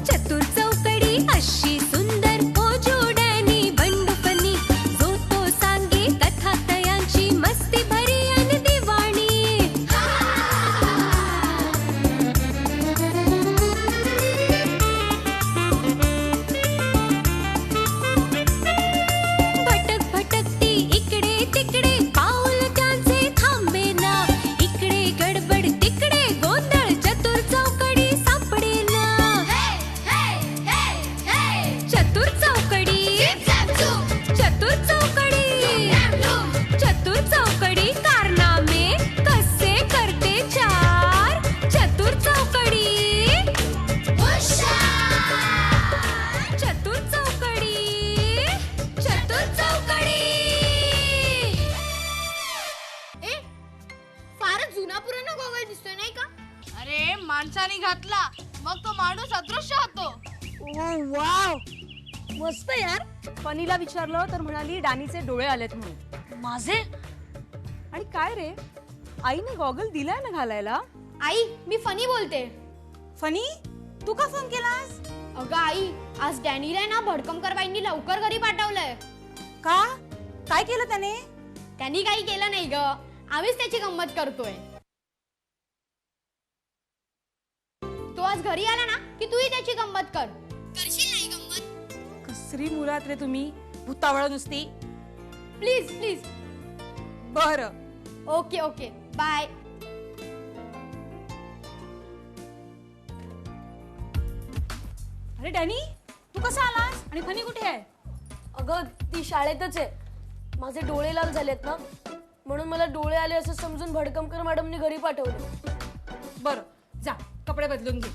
चतुर चौकडी अशी सुंदर कोजोड्यानी बंडूपनी जो तो सांगे कथा तयांची मस्ती भरी अन दिवाणी भटक भटकती इकडे तिकडे पाऊल त्यांचे थांबेना इकडे गडबड तिकडे गोंधळ चतुर चौकडी सापडेना चतुर चौकडी चतुर चौकडी चतुर चौकडी कारनामे कसे करते चार चतुर चौकडी चतुर चौकडी चतुर चौकडी फारच जुना पुराणा गॉगल दिसतोय नाही का? अरे माणसाने घातला मग तो माणूस अदृश्य होतो. वाव मस्त यार. फनीला विचारलं तर म्हणाली डॅनीचे डोळे आलेत म्हणून. माझे आणि काय रे आईने गॉगल दिलाय ना घालायला. आई मी फनी बोलते. फनी तू का फोन केलास. अगं आई आज डॅनीला ना भडकमकर बाईंनी लवकर घरी पाठवलंय. का काय केलं त्याने. त्यांनी काही केलं नाही ग, आम्हीच त्याची गंमत करतोय. तो आज घरी आला ना की तूही त्याची गंमत कर. करशील नाही गंमत. कसरी मुलात रे तुम्ही भूतावळ नुसती. Please please. बरं ओके ओके बाय. अरे डॅनी तू कसा आलास आणि फनी कुठे आहे. अगं ती शाळेतच आहे. माझे डोळे लाल झालेत ना म्हणून मला डोळे आले असं समजून भडकमकर मॅडमनी घरी पाठवलं. बरं जा कपडे बदलून घे.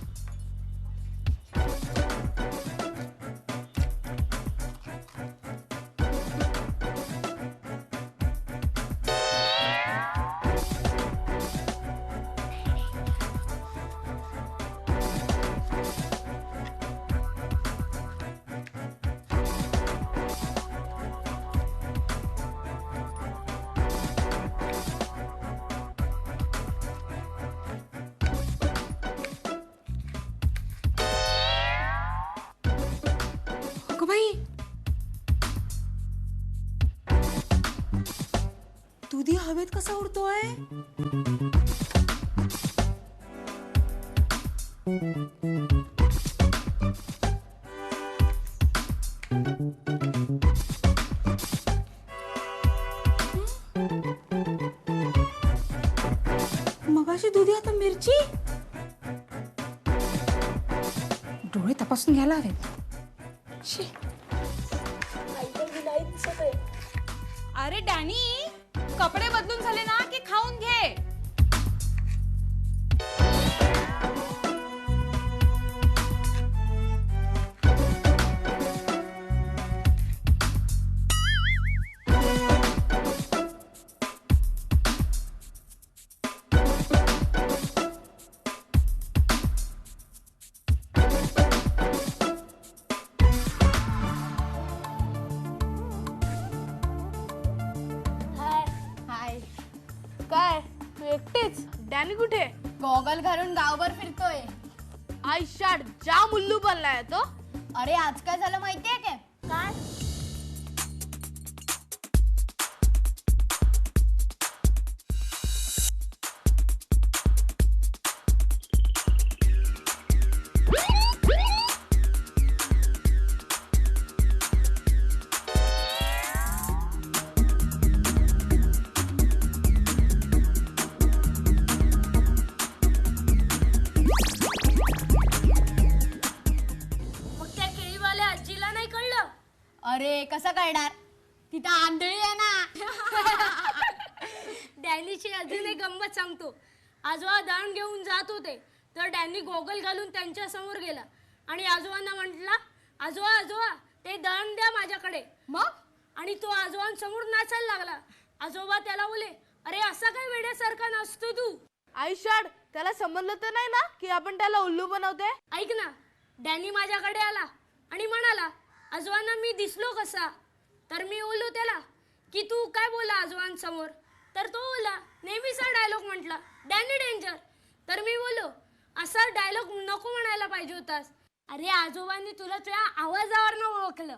अगं बाई दुधी हवेत कसा उडतोय. मगाशी दुधी आता मिरची. डोळे तपासून घ्यायला हवेत. शी. अरे डॅनी कपडे बदलून झाले ना की खाऊन घे. हाय. काय तू एकटीच. डॅनी कुठे. गॉगल घालून गावभर फिरतोय. आई शाट जाम उल्लू बनलाय तो. अरे आज काय झालं माहितीये काय. काय अरे कसं कळणार, तिथं आंधळी आहे ना. डॅनीची अजून एक गंमत सांगतो. आजोबा दळण घेऊन जात होते तर डॅनी गॉगल घालून त्यांच्या समोर गेला आणि आजोबांना म्हटला, आजोबा आजोबा ते दळण द्या माझ्याकडे. मग आणि तो आजोबांसमोर नाचायला लागला. आजोबा त्याला बोले, अरे असा काय वेड्यासारखा नाचतो तू. आई शाट त्याला समजलं तर नाही ना की आपण त्याला उल्लू बनवते. ऐक ना, डॅनी माझ्याकडे आला आणि म्हणाला, आजोबांना मी दिसलो कसा? तर मी बोललो त्याला की तू काय बोला आजोबांसमोर? तर तो बोला नेहमीचा डायलॉग म्हटला, डॅनी डेंजर. तर मी बोललो असा डायलॉग नको म्हणायला पाहिजे होतास. अरे आजोबांनी तुला तुझ्या आवाजावरनं ओळखलं.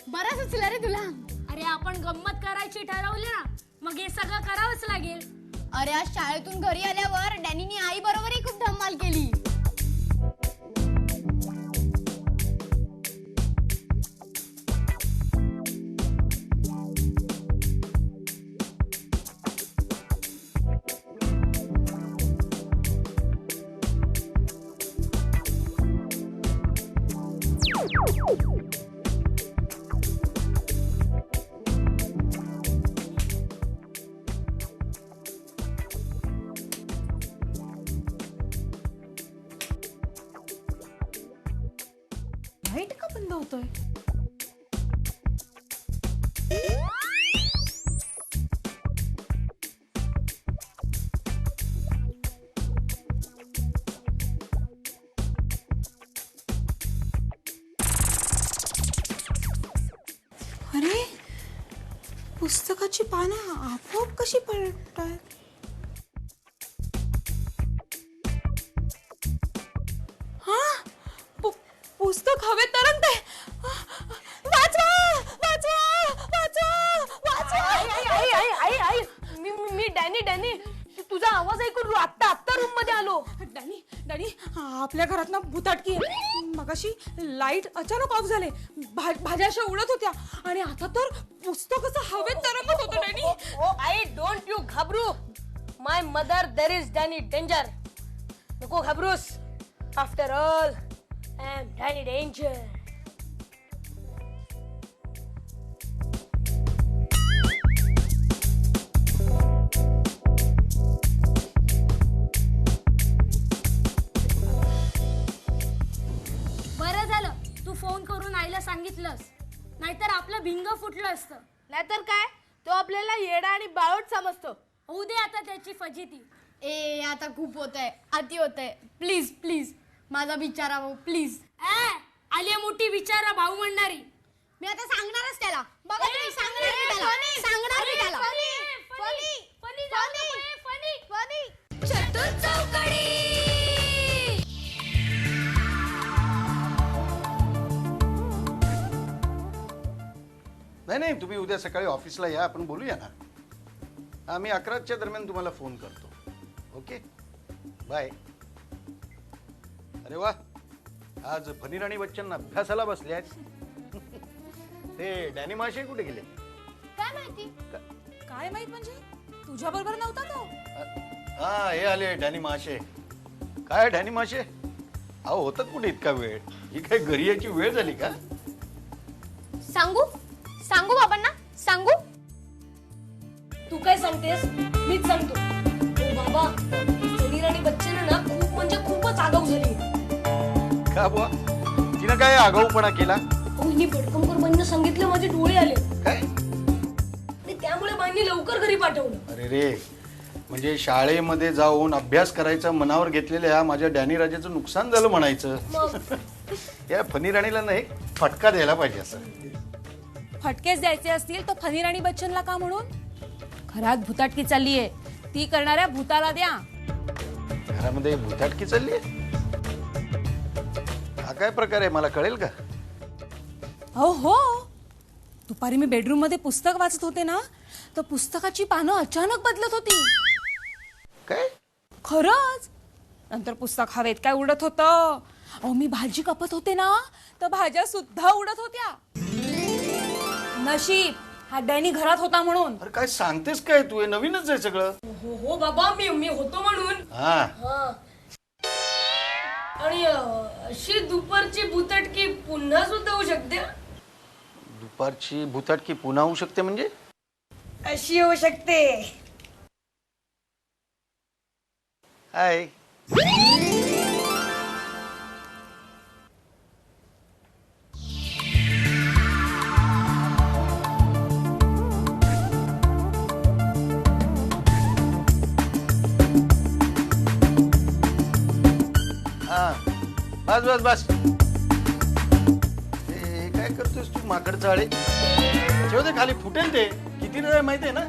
बरं सुचलं रे तुला. अरे आपण गंमत करायची ठरवली ना, मग हे सगळं करावंच लागेल. अरे आज शाळेतून घरी आल्यावर डॅनीने आई बरोबरही खूप धमाल केली. लाईट का बंद होतोय? अरे पुस्तकाची पानं आपोआप कशी पलटतात? पुस्तक हवेत तरंगते. वाचवा वाचवा वाचवा वाचवा. आई मी डॅनी तुझा आवाज ऐकून आत्ता रूम मध्ये आलो. डॅनी आपल्या घरात ना भुताटकी आहे. मगाशी लाईट अचानक ऑफ झाले, भाज्या अशा उडत होत्या आणि आता तर पुस्तक असं हवेत तरंगत होतं. डॅनी आई डोंट यू घाबरू. My mother there is Danny danger. नको घाबरूस. After all I am Danny Danger. बरं झालं तू फोन करून आईला सांगितलंस, नाहीतर आपलं भिंग फुटलं असतं. नाहीतर काय, तो आपल्याला येडा आणि बाळोट समजतो. होऊ दे आता त्याची फजिती. ए आता खूप होत आहे, अति होत आहे. प्लीज प्लीज माझा बिचारा भाऊ प्लीज. आलिया मोठी विचारा भाऊ म्हणणारी. मी आता सांगणारच त्याला. बघा तुम्ही, सांगणार मी त्याला. सांगणार मी त्याला. चतुर चौकडी. नाही तुम्ही उद्या सकाळी ऑफिसला या, आपण बोलूया ना. आम्ही 11च्या दरम्यान तुम्हाला फोन करतो. Okay bye. अरे वा, आज फनी राणी बच्चन अभ्यासाला बसले आहेत. ते डॅनी माशे कुठे गेले? काय माहिती? काय माहित म्हणजे? तुझ्या बरोबर नव्हता तो? हा हे आले डॅनी माशे. काय डॅनी माशे, अहो होतात कुठे इतका वेळ? ही काय घरी यायची वेळ झाली का? सांगू बाबांना सांगू. तू काय सांगतेस? मीच सांगतो. ओ बाबा, फनी राणी बच्चन ना खूप म्हणजे खूपच आगाऊ झाली. का बुवा, तिनं काय आगाऊपणा केला? मी भटकमकर बाईंना सांगितलं, माझे डोळे आले. काय? आणि त्यामुळे बाईंनी लवकर घरी पाठवलं. अरे रे, म्हणजे शाळेमध्ये जाऊन अभ्यास करायचं मनावर घेतलेल्या ह्या माझ्या डॅनी राजाचं नुकसान झालं म्हणायचं. या फनी राणीला ना एक फटका द्यायला पाहिजे. असं फटकेच द्यायचे असतील तर फनी राणी बच्चनला का म्हणून? घरात भुताटकी चाललीये, ती करणाऱ्या भूताला द्या. घरामध्ये भुताटकी चालली? हा काय प्रकार आहे, मला कळेल का? हो, दुपारी मी बेडरूम मध्ये पुस्तक वाचत होते ना, तर पुस्तकाची पानं अचानक बदलत होती. काय? खरंच. नंतर पुस्तक हवेत काय उडत होतं. अहो मी भाजी कापत होते ना, तर भाज्या सुद्धा उडत होत्या. नशीब हा डॅनी घरात होता म्हणून. अरे काय सांगतेस काय तू? हे नवीनच आहे सगळं. हो बाबा, मी होतो म्हणून. हा. आणि अशी दुपारची भुताटकी पुन्हा सुद्धा होऊ शकते. दुपारची भुताटकी पुन्हा होऊ शकते म्हणजे? अशी होऊ शकते. हाय. बस बस बस. करतोयस तू माकड चाळे? ठेव ते खाली, फुटेल ते. किती वेळ माहितीये ना?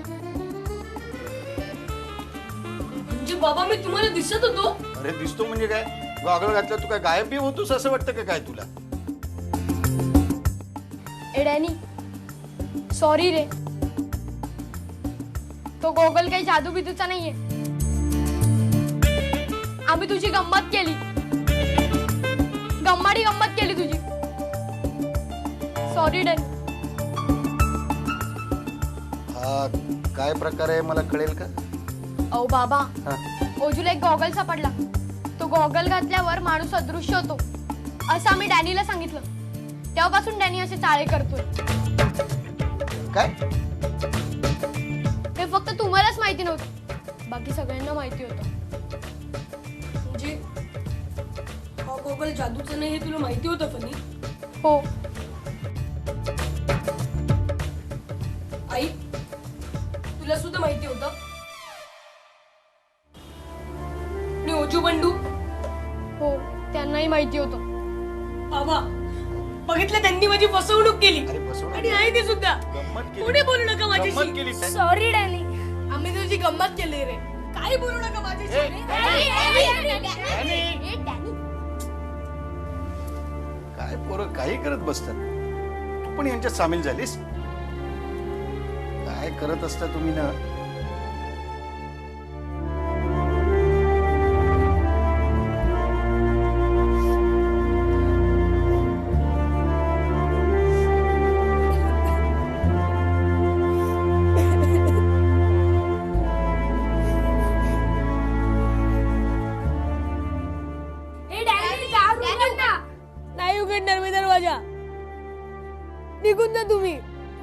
म्हणजे बाबा मी तुम्हाला दिसत होतो? अरे दिसतो म्हणजे काय? गॉगल घातलं तू काय गायब बी होतोस असं वाटतं का काय तुला? ए डॅनी सॉरी रे, तो गोगल काही जादू बिदूचा नाहीये. आम्ही तुझी गंमत केली, गंमाडी गंमत केली तुझी. सॉरी डॅनी. हा काय प्रकार आहे मला कळेल का? अहो बाबा, हा. ओजूला एक गॉगल सापडला. तो गॉगल घातल्यावर माणूस अदृश्य होतो असं आम्ही डॅनीला सांगितलं. तेव्हापासून डॅनी असे चाळे करतोय. काय? हे फक्त तुम्हालाच माहिती नव्हतं, बाकी सगळ्यांना माहिती होतं. म्हणजे हा गोगल जादूचा नाही हे तुला माहिती होतं फनी? हो. आई तुला सुद्धा माहिती होतं? आणि ओजू बंडू? हो, त्यांनाही माहिती होतं. बाबा बघितलं, त्यांनी माझी फसवणूक केली. अरे बसवणूक आणि आई ते सुद्धा. गंमत केली. कोणी बोलू नका गंमत माझ्याशी. केली. सॉरी डॅनी. आम्ही तुझी गंमत केली रे. काही बोलू नका माझ्याशी. काय पोरं काही करत बसतात. तू पण यांच्यात सामील झालीस? काय करत असता तुम्ही ना? ए डॅनी दारू उघड ना. नाही उघडणार मी दरवाजा. निघून जा तुम्ही.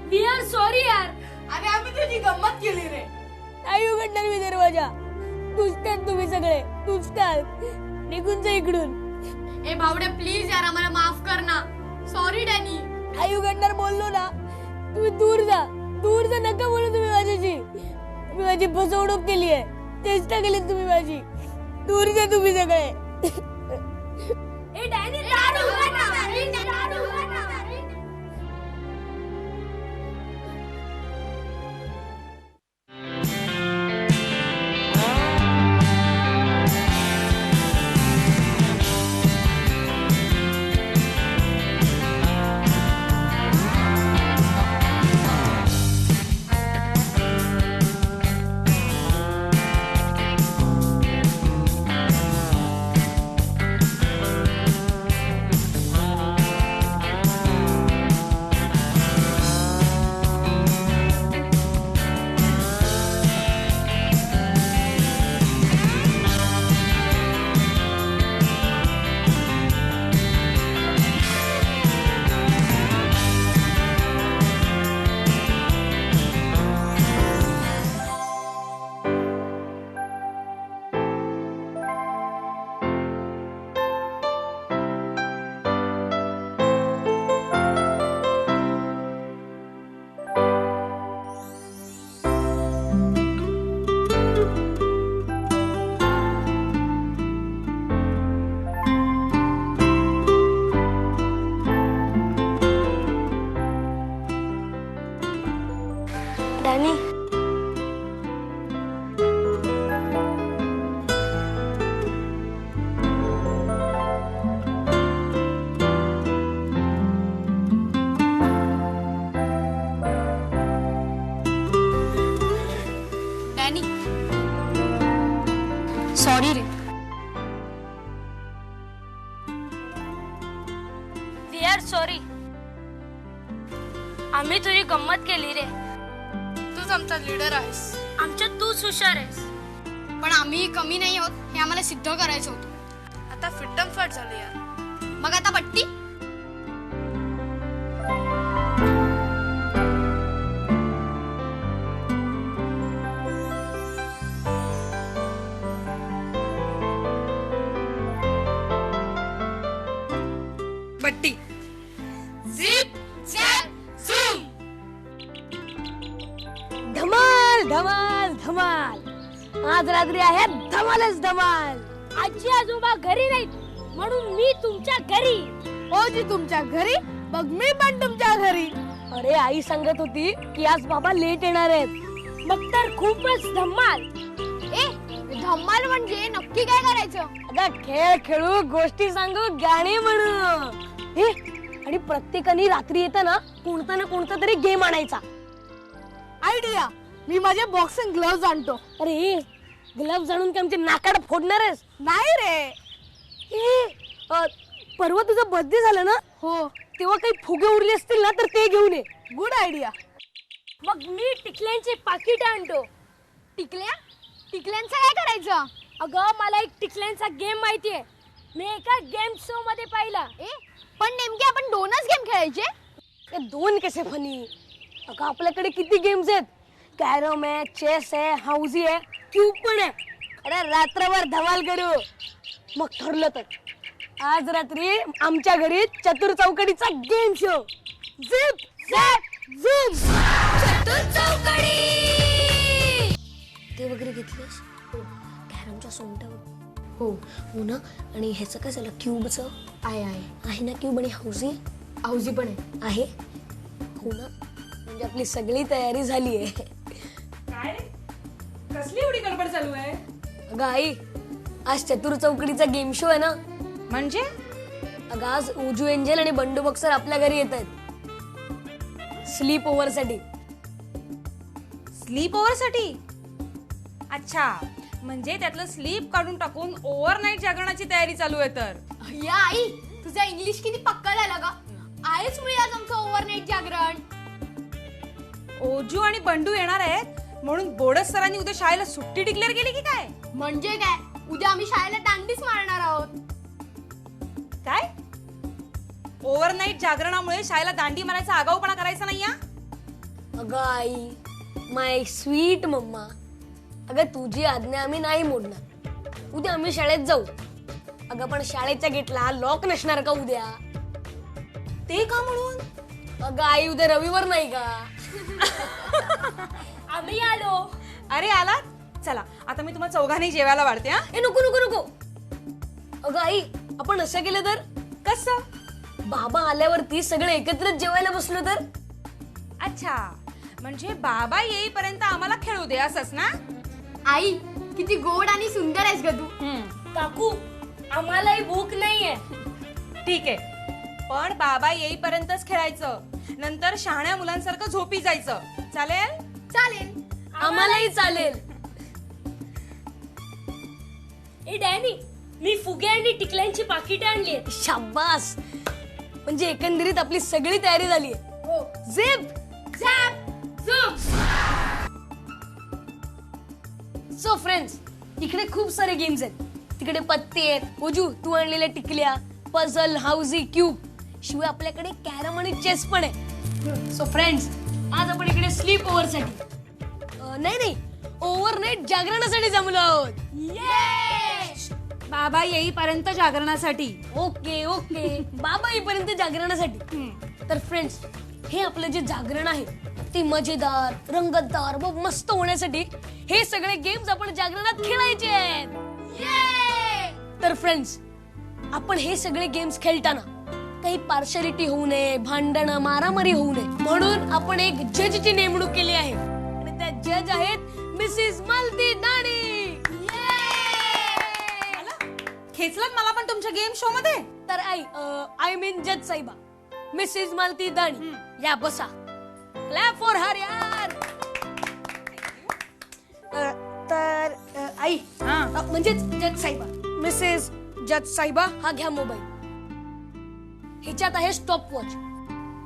वी आर सॉरी यार. अरे आम्ही तुझी गंमत केली रे. नाही उघडणार मी दरवाजा. दुसतात तुम्ही सगळे, दुसतात. निघून जा इकडून. ए भावड्या प्लीज यार, आम्हाला माफ कर ना. सॉरी डॅनी. आई उघडणार बोललो ना. तुम्ही दूर जा, दूर जा. नका बोलू तुम्ही माझ्याशी. तुम्ही माझी फसवणूक केली आहे, चेष्टा केली तुम्ही माझी. दूर जा तुम्ही सगळे. ए डॅनी दारू उघड ना. ए दारू उघड ना. डॅनी डॅनी सॉरी रे. We are sorry. आम्ही तुझी गंमत केली रे. तूच आमचा लीडर आहेस. आमच्यात तूच हुशार आहेस. पण आम्ही कमी नाही होत हे आम्हाला सिद्ध करायचं होतं. आता फिट्टम फाट झाली यार. मग आता पट्टी. बट्टी. धमाल धमाल धमाल. आज रात्री आहे धमालच धमाल. आजी आजोबा घरी नाहीत म्हणून मी तुमच्या घरी. ओजी तुमच्या घरी मग मी पण तुमच्या घरी. अरे आई सांगत होती की आज बाबा लेट येणार आहेत. मग तर खूपच धम्माल. ए धम्माल म्हणजे नक्की काय करायचं? अगं खेळ खेळू, गोष्टी सांगू, गाणी म्हणू. हे आणि प्रत्येकाने रात्री येताना कोणता ना कोणता तरी गेम आणायचा. आयडिया. मी माझे बॉक्सिंग ग्लोव्ज आणतो. अरे ग्लव्स आणून काय आमचे नाकाड फोडणार आहेस? नाही रे. परवा तुझा बर्थडे झाला ना, हो. तेव्हा काही फुगे उरले असतील ना तर ते घेऊन ये. Good idea. मग मी टिकल्यांचे पाकिट आणतो. टिकल्यांचं काय करायचं? अगं मला एक टिकल्यांचा गेम माहितीये. मी एका गेम शो मध्ये पाहिला. पण नेमके आपण 2च गेम खेळायचे? ते 2 कसे फनी? अगं आपल्याकडे किती गेम्स आहेत. कॅरम आहे, चेस आहे, हाऊसी आहे, क्यूब पण आहे. अरे रात्रभर धमाल करू. मग ठरलं तर आज रात्री आमच्या घरी चतुर चौकडीचा game show. Zip zap zoom. चतुर चौकडी. ते वगैरे घेतलेस? कॅरमच्या सोंगट्यावर. हो हो ना. आणि ह्याचं काय झालं, क्यूबचं आहे ना, क्यूब आणि हाऊसी हाऊजी पण आहे. हो ना. म्हणजे आपली सगळी तयारी झाली आहे. काय कसली एवढी गडबड चालू आहे? अगं आई आज चतुर चौकडीचा गेम शो आहे ना. म्हणजे अगं आज उजू एंजल आणि बंडू बक्सर आपल्या घरी येत आहेत स्लीप ओव्हर साठी. स्लीप ओव्हर साठी? अच्छा, म्हणजे त्यातलं स्लीप काढून टाकून ओव्हरनाईट जागरणाची तयारी चालू आहे. तर या आई तुझा इंग्लिश किती पक्का झाला का? आहेच मी आज आमचं ओव्हरनाईट जागरण. ओजू आणि बंडू येणार आहेत म्हणून बोडस सरांनी उद्या शाळेला सुट्टी डिक्लेअर केली की काय? म्हणजे काय, उद्या आम्ही शाळेला दांडीच मारणार आहोत. काय? ओव्हरनाईट जागरणामुळे शाळेला दांडी मारायचा आगाऊपणा करायचा नाही. अगं आई माय स्वीट मम्मा, अगं तुझी आज्ञा आम्ही नाही मोडणार. उद्या आम्ही शाळेत जाऊ. अगं पण शाळेच्या गेटला लॉक नसणार का उद्या? ते का म्हणून? अगं आई उद्या रविवार नाही का? आम्ही आलो. अरे आला, चला आता मी तुम्हाला चौघांनी जेवायला वाढते. ए नको नको नको. अगं आई आपण असं केलं तर? कसं? बाबा आल्यावरती सगळे एकत्र जेवायला बसलो तर? अच्छा, म्हणजे बाबा येईपर्यंत आम्हाला खेळू दे असंच ना? आई किती गोड आणि सुंदर आहेस ग तू. काकू आम्हालाही भूक नाहीये. ठीक आहे, पण बाबा येईपर्यंतच खेळायचं. नंतर शहाण्या मुलांसारखं झोपी जायचं. चालेल? चालेल. आम्हालाही चालेल. ए डॅनी, मी फुगे आणि टिकल्यांची पाकिट आणली. शाबास, म्हणजे एकंदरीत आपली सगळी तयारी झाली आहे. Zip zap zoom. So friends, इकडे खूप सारे गेम्स आहेत. तिकडे पत्ते आहेत, ओजू तू आणलेल्या टिकल्या, पझल, हाऊसी, क्यूब, शिवाय आपल्याकडे कॅरम आणि चेस पण आहे. सो फ्रेंड्स, आज आपण इकडे स्लीप ओव्हर साठी नाही ओव्हरनाईट जागरणासाठी जमलो आहोत. बाबा येईपर्यंत जागरणासाठी. Okay okay. बाबा येईपर्यंत जागरणासाठी. तर फ्रेंड्स, हे आपलं जे जागरण आहे ते मजेदार, रंगतदार व मस्त होण्यासाठी हे सगळे गेम्स आपण जागरणात खेळायचे आहेत. तर फ्रेंड्स, आपण हे सगळे गेम्स खेळताना काही पार्शालिटी होऊ नये, भांडणं मारामारी होऊ नये म्हणून आपण एक जजची नेमणूक केली आहे. आणि त्या जज आहेत मिसेस मालती दाणी. खेचलात मला पण तुमच्या गेम शो मध्ये. तर आय मीन जज साहेबा, मिसेस मालती दाणी, या बसा. क्लॅप फॉर हर यार. तर आई म्हणजेच जज साहेबा, मिसेस जज साहेबा, हा घ्या मोबाईल. ह्याच्यात आहे स्टॉप वॉच.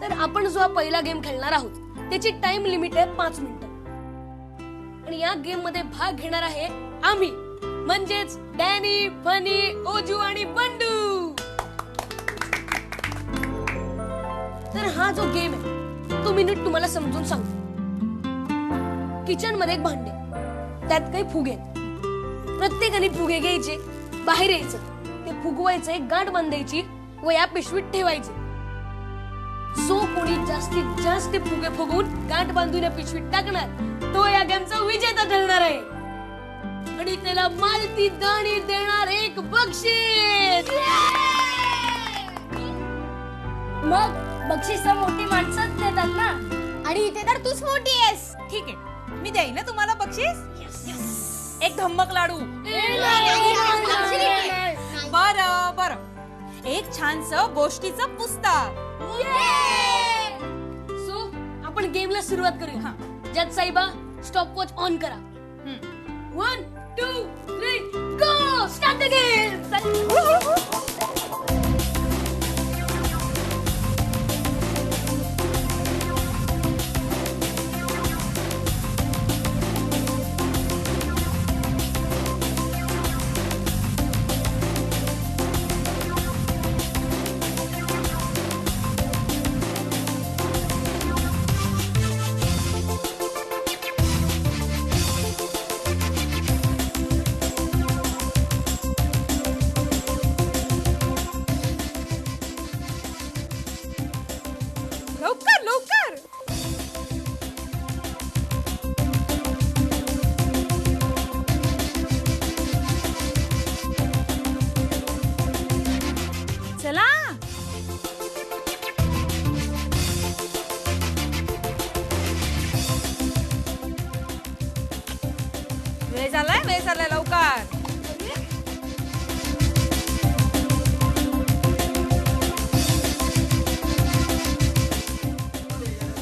तर आपण जो हा पहिला गेम खेळणार आहोत त्याची टाइम लिमिट आहे 5 मिनिटं. आणि या गेम मध्ये भाग घेणार आहे आम्ही, म्हणजेच डॅनी, फनी, ओजू आणि बंडू. तर हा जो गेम आहे तो मी नीट तुम्हाला समजून सांगतो. किचन मध्ये एक भांडे, त्यात काही फुगे आहेत. प्रत्येकाने फुगे घ्यायचे, बाहेर यायचं, ते फुगवायचे, गाठ बांधायची व या पिशवीत ठेवायचे. जो कोणी जास्तीत जास्त फुगे फुगवून गाठ बांधून या पिशवीत टाकणार तो या गेमचा विजेता ठरणार आहे. आणि त्याला मालती दाणी देणार एक बक्षीस. मग बक्षीस मोठी माणसंच देतात ना. आणि इथे तर तूच मोठी आहेस. ठीक आहे, मी देईन ना तुम्हाला बक्षीस. एक धम्मक लाडू. बरं बरं, एक छानस गोष्टीचं पुस्तक. सो आपण गेमला सुरुवात करूया. ज्यात साईबा स्टॉप वॉच ऑन करा. 1 2 3 गो. Start the game. लवकर लवकर. चला. वेळ झालाय लवकर.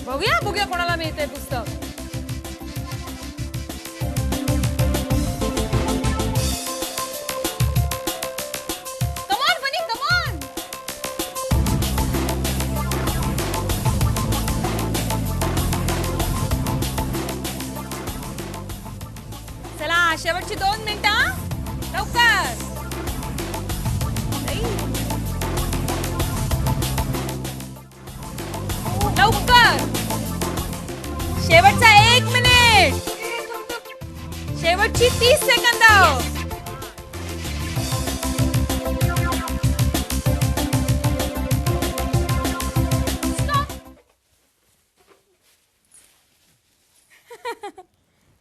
बघूया कोणाला मिळतंय पुस्तक. Come on, Bunny, come on. चला, शेवटची 2 मिनिटं. लवकर. लवकर. शेवटचा 1 मिनिट. शेवटची 30 सेकंद.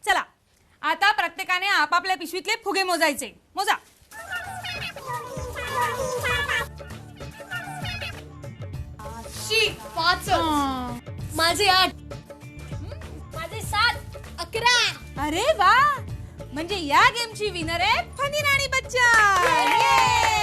चला, आता प्रत्येकाने आपापल्या पिशवीतले फुगे मोजायचे. मोजा. माझे 8. माझे 7. 11. अरे वा, म्हणजे या गेमची विनर आहे फनी राणी बच्चन.